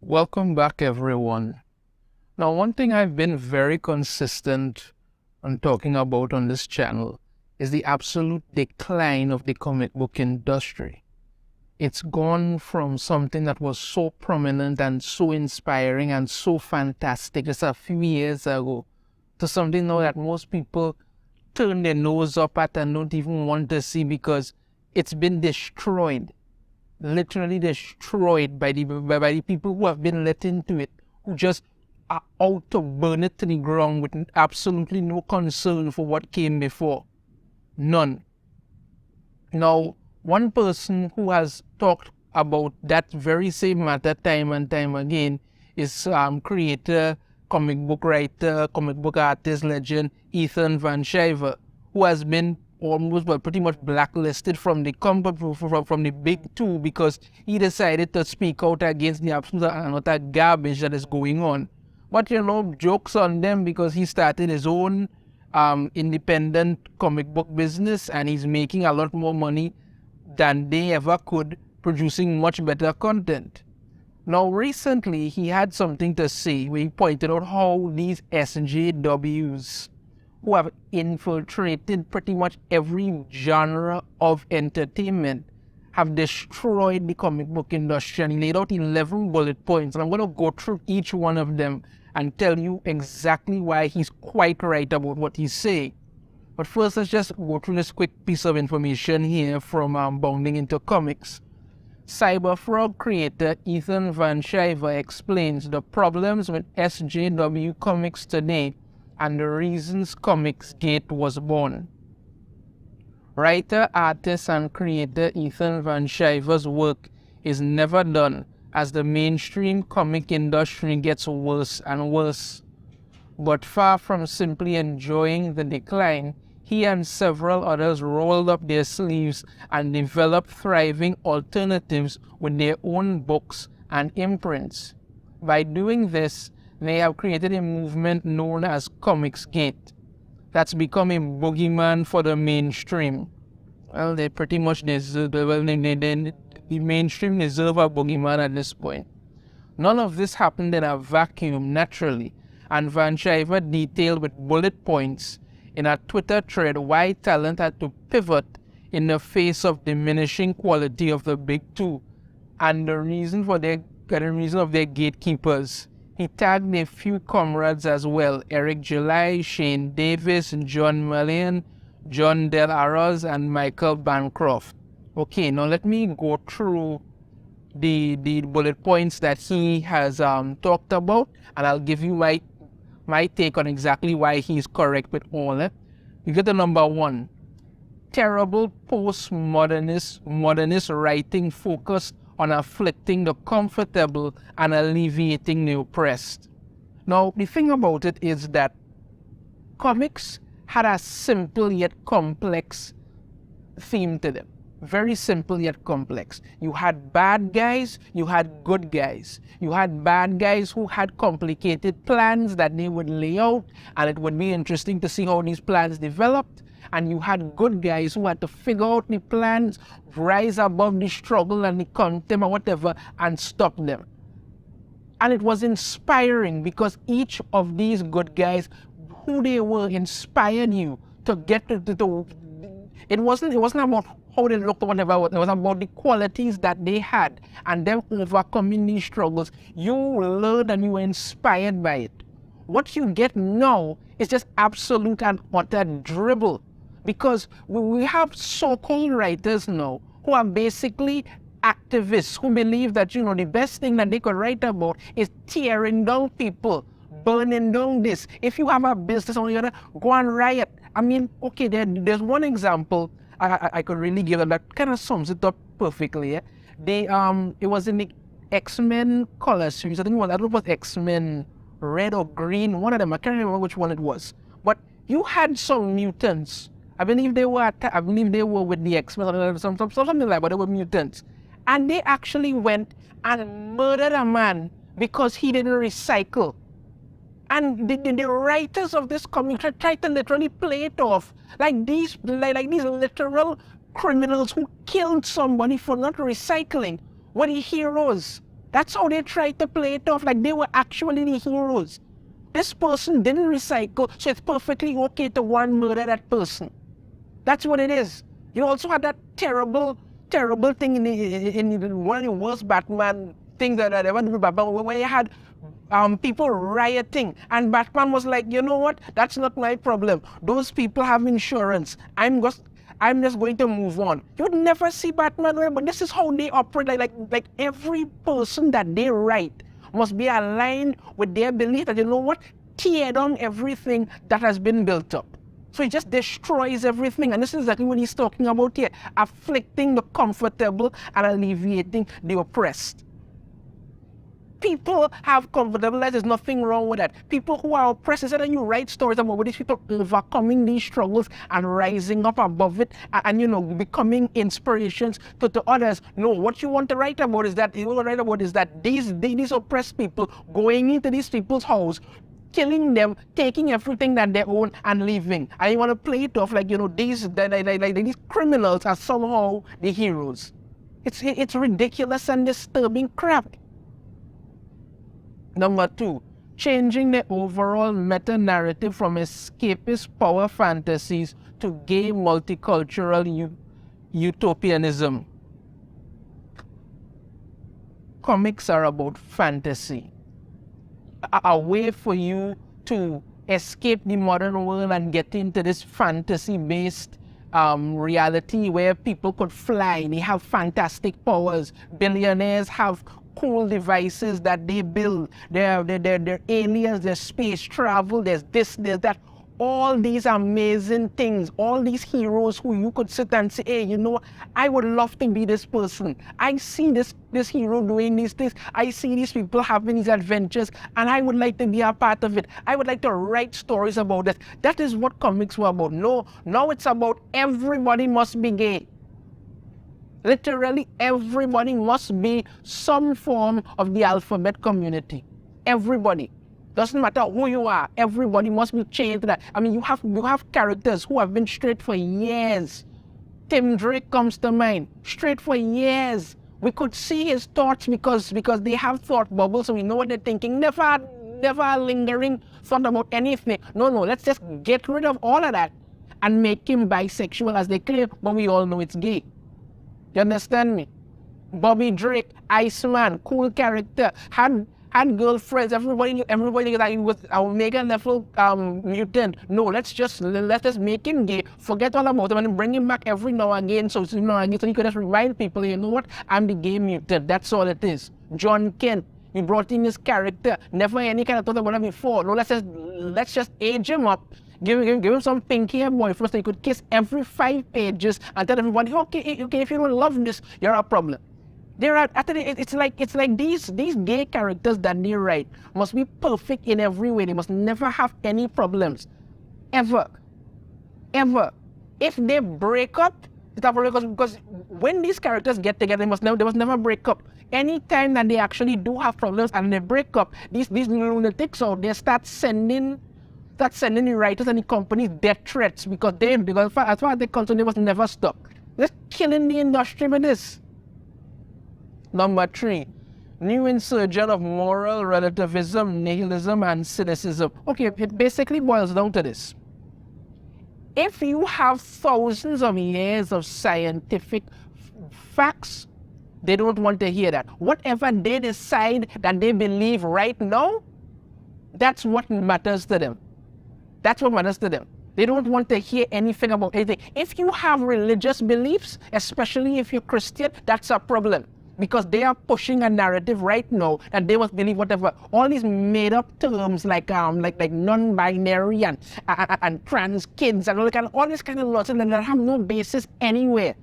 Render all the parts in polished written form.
Welcome back, everyone. Now, one thing I've been very consistent on talking about on this channel is the absolute decline of the comic book industry. It's gone from something that was so prominent and so inspiring and so fantastic just a few years ago to something now that most people turn their nose up at and don't even want to see because it's been destroyed. Literally destroyed by the people who have been let into it, who just are out to burn it to the ground with absolutely no concern for what came before. None. Now, one person who has talked about that very same matter time and time again is creator, comic book writer, comic book artist, legend, Ethan Van Sciver, who has been pretty much blacklisted from the big two because he decided to speak out against the absolute and utter garbage that is going on. But jokes on them because he started his own independent comic book business and he's making a lot more money than they ever could, producing much better content. Now recently he had something to say where he pointed out how these SJWs who have infiltrated pretty much every genre of entertainment have destroyed the comic book industry, and he laid out 11 bullet points, and I'm going to go through each one of them and tell you exactly why he's quite right about what he's saying. But first, let's just go through this quick piece of information here from Bounding into Comics. Cyberfrog creator Ethan Van Sciver explains the problems with SJW comics today and the reasons Comicsgate was born. Writer, artist, and creator Ethan Van Sciver's work is never done as the mainstream comic industry gets worse and worse. But far from simply enjoying the decline, he and several others rolled up their sleeves and developed thriving alternatives with their own books and imprints. By doing this, they have created a movement known as Comicsgate that's become a boogeyman for the mainstream. Well, they pretty much deserve, the mainstream deserve a boogeyman at this point. None of this happened in a vacuum naturally, and Van Sciver detailed with bullet points in a Twitter thread why talent had to pivot in the face of diminishing quality of the big two, and the reason of their gatekeepers. He tagged a few comrades as well: Eric July, Shane Davis, John Mullian, John Del Arroz, and Michael Bancroft. Okay, now let me go through the bullet points that he has talked about, and I'll give you my take on exactly why he's correct with all that. You get the number one: terrible modernist writing focused on afflicting the comfortable and alleviating the oppressed. Now, the thing about it is that comics had a simple yet complex theme to them. Very simple yet complex. You had bad guys, you had good guys. You had bad guys who had complicated plans that they would lay out, and it would be interesting to see how these plans developed. And you had good guys who had to figure out the plans, rise above the struggle and the contempt or whatever, and stop them. And it was inspiring because each of these good guys, who they were, inspired you to get to it wasn't about how they looked or whatever, it was about the qualities that they had and them overcoming these struggles. You learned and you were inspired by it. What you get now is just absolute and utter dribble. Because we have so-called writers now who are basically activists who believe that, the best thing that they could write about is tearing down people, burning down this. If you have a business on the other, go and riot. I mean, okay, there's one example I could really give that kind of sums it up perfectly. Yeah? It was in the X-Men color series. I don't know if it was X-Men Red or Green, one of them. I can't remember which one it was. But you had some mutants. I believe they were with the X-Men or something like that, but they were mutants. And they actually went and murdered a man because he didn't recycle. And the writers of this comic tried to literally play it off like these literal criminals who killed somebody for not recycling were the heroes. That's how they tried to play it off, like they were actually the heroes. This person didn't recycle, so it's perfectly okay to murder that person. That's what it is. You also had that terrible thing in one of the worst Batman things that ever did with Batman, where you had people rioting, and Batman was like, you know what? That's not my problem. Those people have insurance. I'm just going to move on. You'd never see Batman, but this is how they operate. Like every person that they write must be aligned with their belief that, you know what? Tear down everything that has been built up. So he just destroys everything. And this is exactly what he's talking about here. Afflicting the comfortable and alleviating the oppressed. People have comfortable lives. There's nothing wrong with that. People who are oppressed, instead of you write stories about these people overcoming these struggles and rising up above it and you know, becoming inspirations to others. No, what you want to write about is that these oppressed people going into these people's house, killing them, taking everything that they own and leaving. And you want to play it off like, you know, these criminals are somehow the heroes. It's ridiculous and disturbing crap. Number 2, changing the overall meta-narrative from escapist power fantasies to gay multicultural utopianism. Comics are about fantasy. A way for you to escape the modern world and get into this fantasy-based reality where people could fly, they have fantastic powers, billionaires have cool devices that they build, they're aliens, there's space travel, there's this, there's that, all these amazing things, all these heroes who you could sit and say, hey, you know, I would love to be this person. I see this hero doing these things. I see these people having these adventures, and I would like to be a part of it. I would like to write stories about it. That is what comics were about. No, now it's about everybody must be gay. Literally, everybody must be some form of the alphabet community. Everybody. Doesn't matter who you are, everybody must be changed to that. I mean, you have characters who have been straight for years. Tim Drake comes to mind, straight for years. We could see his thoughts because they have thought bubbles, so we know what they're thinking. Never a lingering thought about anything. No, let's just get rid of all of that and make him bisexual as they claim, but we all know it's gay. You understand me? Bobby Drake, Iceman, cool character, had girlfriends, everybody knew that he was a mega level mutant. No, let's just make him gay, forget all about him and bring him back every now and again so you could just remind people, you know what, I'm the gay mutant, that's all it is. John Kent, you brought in his character, never any kind of thought about him before. No, let's just age him up. Give him some pink hair boyfriend so he could kiss every 5 pages and tell everybody, okay, if you don't love this, you're a problem. It's like these gay characters that they write must be perfect in every way. They must never have any problems, ever. If they break up, it's a problem because when these characters get together, they must never break up. Anytime that they actually do have problems and they break up, these lunatics out there start sending the writers and the companies death threats because as far as they're concerned, they must never stop. They're killing the industry with this. Number 3, new insurgent of moral relativism, nihilism, and cynicism. Okay, it basically boils down to this. If you have thousands of years of scientific facts, they don't want to hear that. Whatever they decide that they believe right now, that's what matters to them. That's what matters to them. They don't want to hear anything about anything. If you have religious beliefs, especially if you're Christian, that's a problem. Because they are pushing a narrative right now and they must believe whatever. All these made up terms like non-binary and trans kids and all this kind of nonsense that have no basis anywhere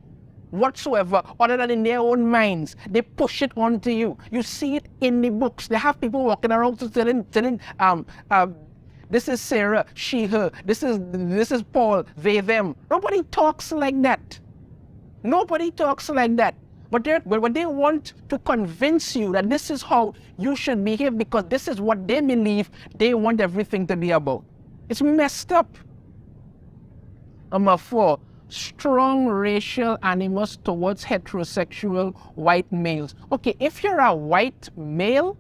whatsoever other than in their own minds. They push it onto you. You see it in the books. They have people walking around telling this is Sarah, she, her. This is Paul, they, them. Nobody talks like that. Nobody talks like that. But they want to convince you that this is how you should behave because this is what they believe they want everything to be about. It's messed up. Number 4, strong racial animus towards heterosexual white males. Okay, if you're a white male,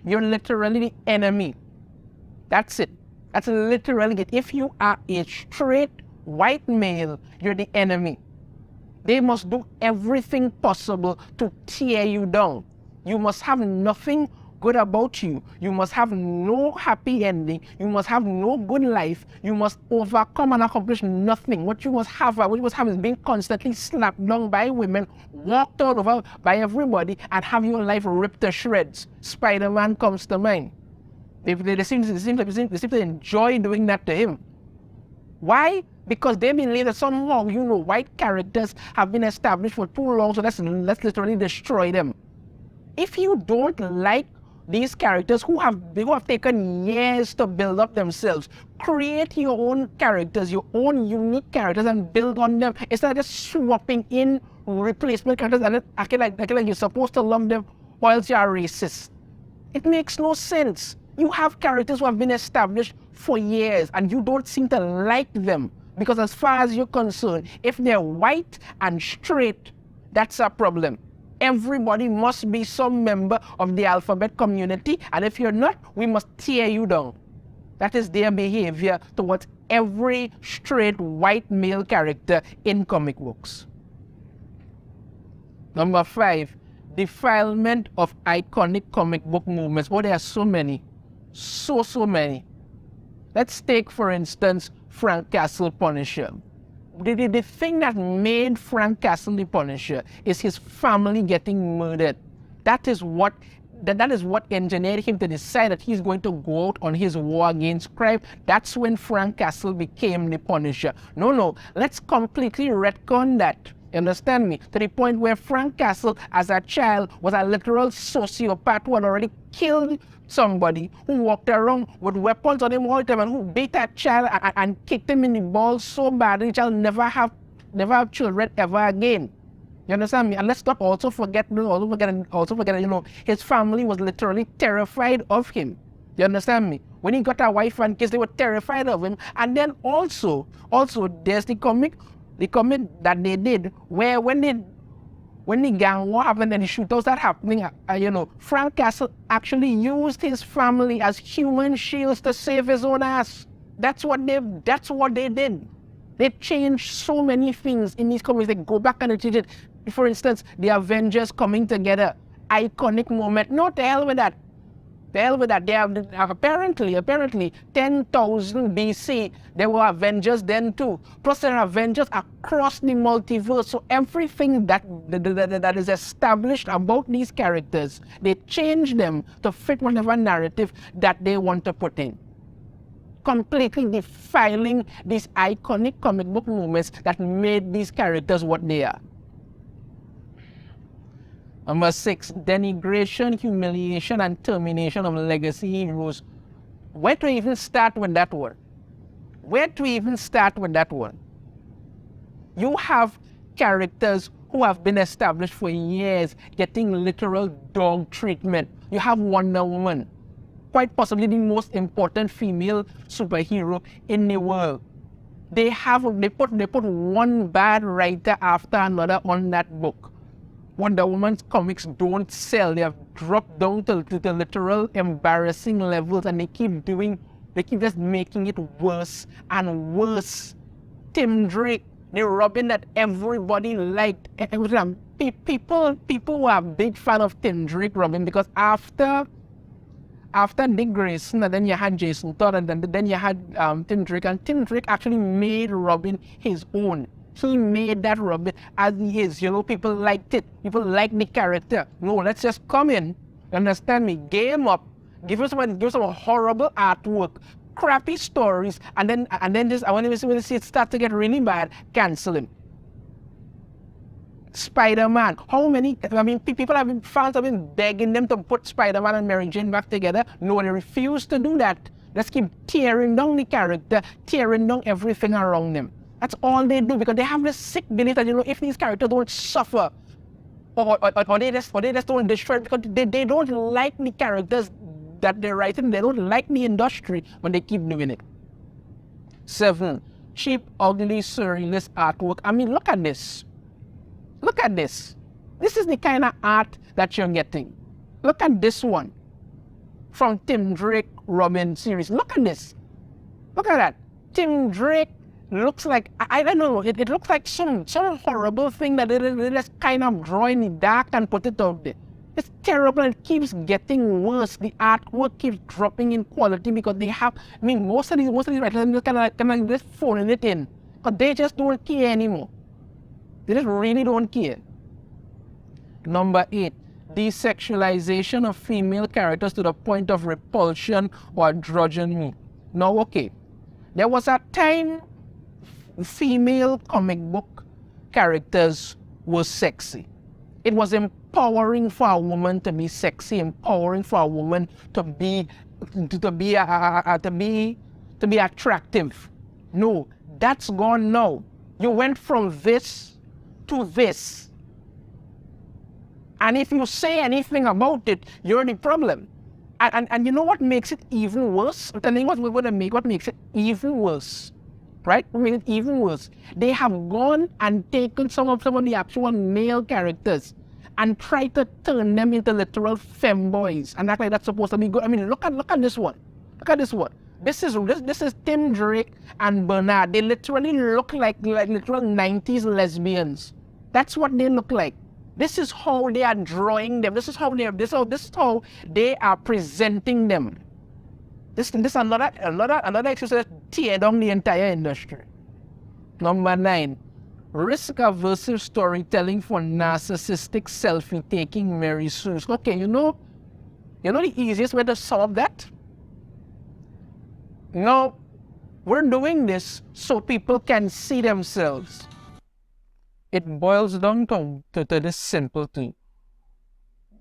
you're literally the enemy. That's it. That's literally it. If you are a straight white male, you're the enemy. They must do everything possible to tear you down. You must have nothing good about you. You must have no happy ending. You must have no good life. You must overcome and accomplish nothing. What you must have is being constantly slapped down by women, walked all over by everybody, and have your life ripped to shreds. Spider-Man comes to mind. They seem to enjoy doing that to him. Why? Because they believe that somehow, white characters have been established for too long, so let's literally destroy them. If you don't like these characters who have taken years to build up themselves, create your own characters, your own unique characters, and build on them instead of just swapping in replacement characters and acting like you're supposed to love them whilst you're racist. It makes no sense. You have characters who have been established for years and you don't seem to like them because as far as you're concerned, if they're white and straight, that's a problem. Everybody must be some member of the alphabet community, and if you're not, we must tear you down. That is their behavior towards every straight white male character in comic books. Number 5, defilement of iconic comic book movements. Oh, there are so many. So many. Let's take, for instance, Frank Castle Punisher. The thing that made Frank Castle the Punisher is his family getting murdered. That is what engineered him to decide that he's going to go out on his war against crime. That's when Frank Castle became the Punisher. No, let's completely retcon that. You understand me? To the point where Frank Castle, as a child, was a literal sociopath who had already killed somebody, who walked around with weapons on him all the time and who beat that child and kicked him in the balls so bad the child never have children ever again. You understand me? And let's not also forget, his family was literally terrified of him. You understand me? When he got a wife and kids, they were terrified of him. And then also there's the comic that they did where when the gang war happened and the shootouts that happening, Frank Castle actually used his family as human shields to save his own ass. That's what they did. They changed so many things in these comics. They go back and they change it. For instance, the Avengers coming together, iconic moment. No, to hell with that. They have apparently 10,000 BC, there were Avengers then too. Plus there are Avengers across the multiverse. So everything that is established about these characters, they change them to fit whatever narrative that they want to put in. Completely defiling these iconic comic book movements that made these characters what they are. Number 6, denigration, humiliation, and termination of legacy heroes. Where to even start with that one? You have characters who have been established for years getting literal dog treatment. You have Wonder Woman, quite possibly the most important female superhero in the world. They put one bad writer after another on that book. Wonder Woman's comics don't sell. They have dropped down to the literal embarrassing levels, and they keep just making it worse and worse. Tim Drake, the Robin that everybody liked. People were a big fan of Tim Drake Robin because after Dick Grayson, and then you had Jason Todd, and then you had Tim Drake, and Tim Drake actually made Robin his own. He made that Robin as he is. People liked it. People liked the character. No, let's just come in, understand me, game up, give us some horrible artwork, crappy stories, and then just when we see it start to get really bad, cancel him. Spider-Man. Fans have been begging them to put Spider-Man and Mary Jane back together. No, they refuse to do that. Let's keep tearing down the character, tearing down everything around them. That's all they do because they have this sick belief that if these characters don't suffer or they just don't destroy because they don't like the characters that they're writing, they don't like the industry when they keep doing it. 7, cheap, ugly, surrealist artwork. I mean, look at this. Look at this. This is the kind of art that you're getting. Look at this one from Tim Drake Robin series. Look at this. Look at that. Tim Drake looks like, I don't know, it looks like some horrible thing that they just kind of draw in the dark and put it out there. It's terrible and it keeps getting worse. The artwork keeps dropping in quality because they have, I mean, most of these writers kind of just phoning it in. Because they just don't care anymore. They just really don't care. Number 8, desexualization of female characters to the point of repulsion or androgyny. Now, okay, there was a time female comic book characters were sexy. It was empowering for a woman to be sexy, empowering for a woman to be attractive. No, that's gone now. You went from this to this. And if you say anything about it, you're the problem. And you know what makes it even worse? I'm telling you what makes it even worse. Right? Makes it even worse. They have gone and taken some of the actual male characters and tried to turn them into literal femboys. And act like that's supposed to be good. I mean, look at this one. Look at this one. This is Tim Drake and Bernard. They literally look like literal 90s lesbians. That's what they look like. This is how they are drawing them. This is how they are presenting them. This is another excuse to tear down the entire industry. Number 9, risk-aversive storytelling for narcissistic selfie-taking Mary Sue's. Okay, you know the easiest way to solve that? No, we're doing this so people can see themselves. It boils down to this simple thing.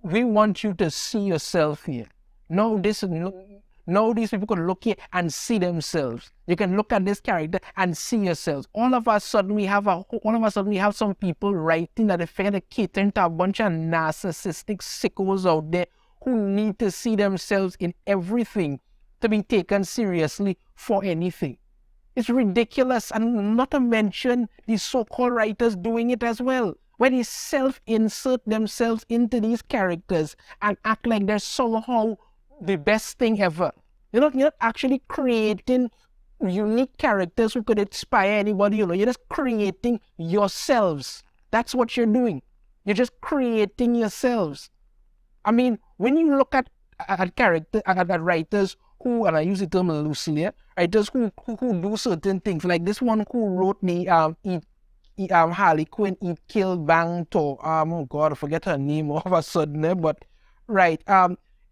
We want you to see yourself here. Now these people can look here and see themselves. You can look at this character and see yourselves. All of a sudden we have some people writing that effect to cater to a bunch of narcissistic sickos out there who need to see themselves in everything to be taken seriously for anything. It's ridiculous, and not to mention these so-called writers doing it as well, where they self-insert themselves into these characters and act like they're somehow the best thing ever. You're not actually creating unique characters who could inspire anybody. You're just creating yourselves. That's what you're doing. You're just creating yourselves. I mean, when you look at writers who, and I use the term loosely, writers who do certain things, like this one who wrote the Harley Quinn Eat, Kill, Bang to, oh God, I forget her name all of a sudden, but right,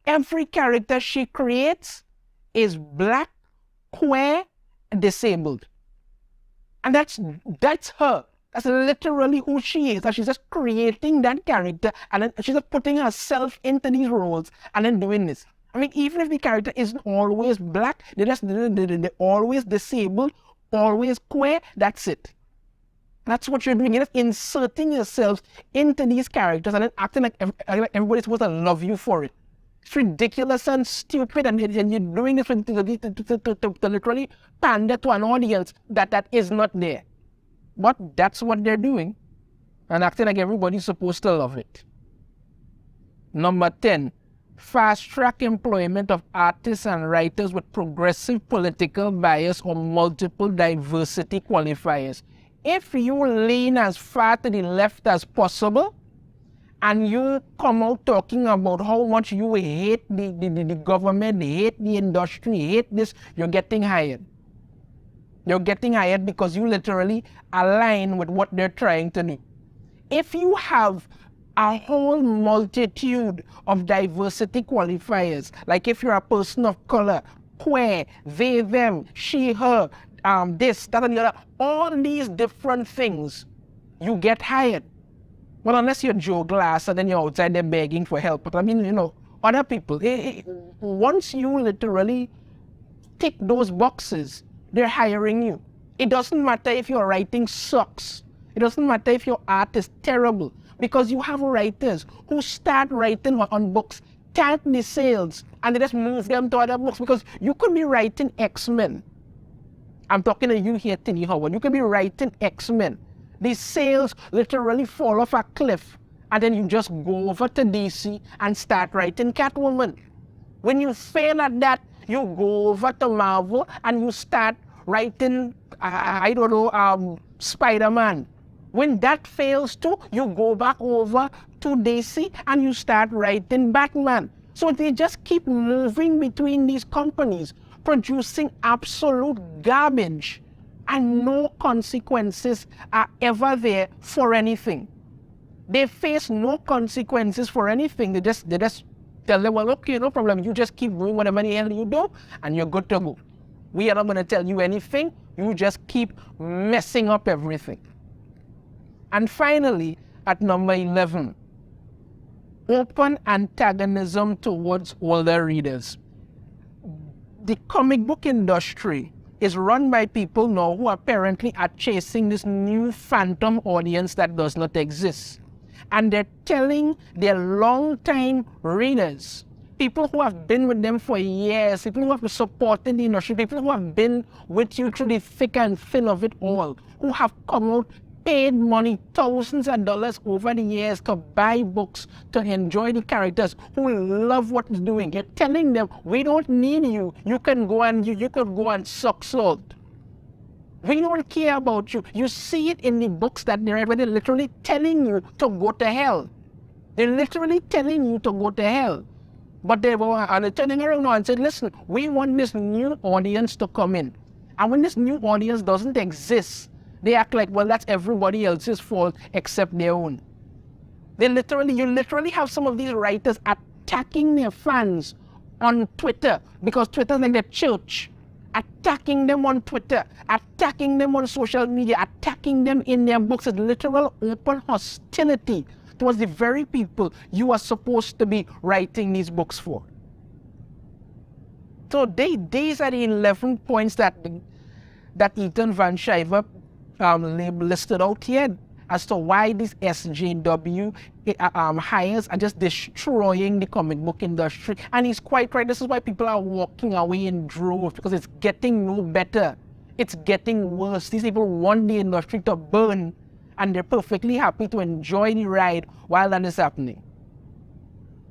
every character she creates is black, queer, and disabled. And that's her. That's literally who she is. And she's just creating that character, and then she's just putting herself into these roles and then doing this. I mean, even if the character isn't always black, they're always disabled, always queer, that's it. That's what you're doing. You're just inserting yourselves into these characters and then acting like everybody's supposed to love you for it. It's ridiculous and stupid, and you're doing this to literally pander to an audience that is not there. But that's what they're doing, and acting like everybody's supposed to love it. Number 10, fast-track employment of artists and writers with progressive political bias or multiple diversity qualifiers. If you lean as far to the left as possible, and you come out talking about how much you hate the government, hate the industry, hate this, you're getting hired. You're getting hired because you literally align with what they're trying to do. If you have a whole multitude of diversity qualifiers, like if you're a person of color, queer, they, them, she, her, this, that, and the other, all these different things, you get hired. Well, unless you're Joe Glass and then you're outside there begging for help. But I mean, other people, once you literally tick those boxes, they're hiring you. It doesn't matter if your writing sucks. It doesn't matter if your art is terrible. Because you have writers who start writing on books, tank the sales, and they just move them to other books. Because you could be writing X-Men, I'm talking to you here, Tinny Howard. You could be writing X-Men. These sales literally fall off a cliff, and then you just go over to DC and start writing Catwoman. When you fail at that, you go over to Marvel and you start writing, I don't know, Spider-Man. When that fails too, you go back over to DC and you start writing Batman. So they just keep moving between these companies, producing absolute garbage, and no consequences are ever there for anything. They face no consequences for anything. They just tell them, well, okay, no problem. You just keep doing whatever the hell you do, and you're good to go. We are not going to tell you anything. You just keep messing up everything. And finally, at number 11, open antagonism towards older readers. The comic book industry is run by people now who apparently are chasing this new phantom audience that does not exist. And they're telling their long-time readers, people who have been with them for years, people who have supported the industry, people who have been with you through the thick and thin of it all, who have come out, paid money, thousands of dollars over the years to buy books, to enjoy the characters, who love what it's doing. You're telling them, we don't need you. You can go and suck salt. We don't care about you. You see it in the books that they're writing. They're literally telling you to go to hell. They're literally telling you to go to hell. But they're turning around now and saying, listen, we want this new audience to come in. And when this new audience doesn't exist, they act like, well, that's everybody else's fault except their own. You literally have some of these writers attacking their fans on Twitter, because Twitter's like their church. Attacking them on Twitter, attacking them on social media, attacking them in their books. It's literal open hostility towards the very people you are supposed to be writing these books for. So these are the 11 points that Ethan Van Sciver listed out here as to why these SJW hires are just destroying the comic book industry. And he's quite right. This is why people are walking away in droves, because it's getting no better. It's getting worse. These people want the industry to burn, and they're perfectly happy to enjoy the ride while that is happening.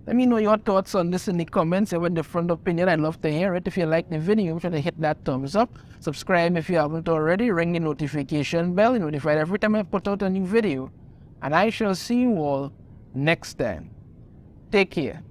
Let me know your thoughts on this in the comments. If you have a different opinion, I'd love to hear it. If you like the video, be sure to hit that thumbs up. Subscribe if you haven't already. Ring the notification bell. You're notified every time I put out a new video. And I shall see you all next time. Take care.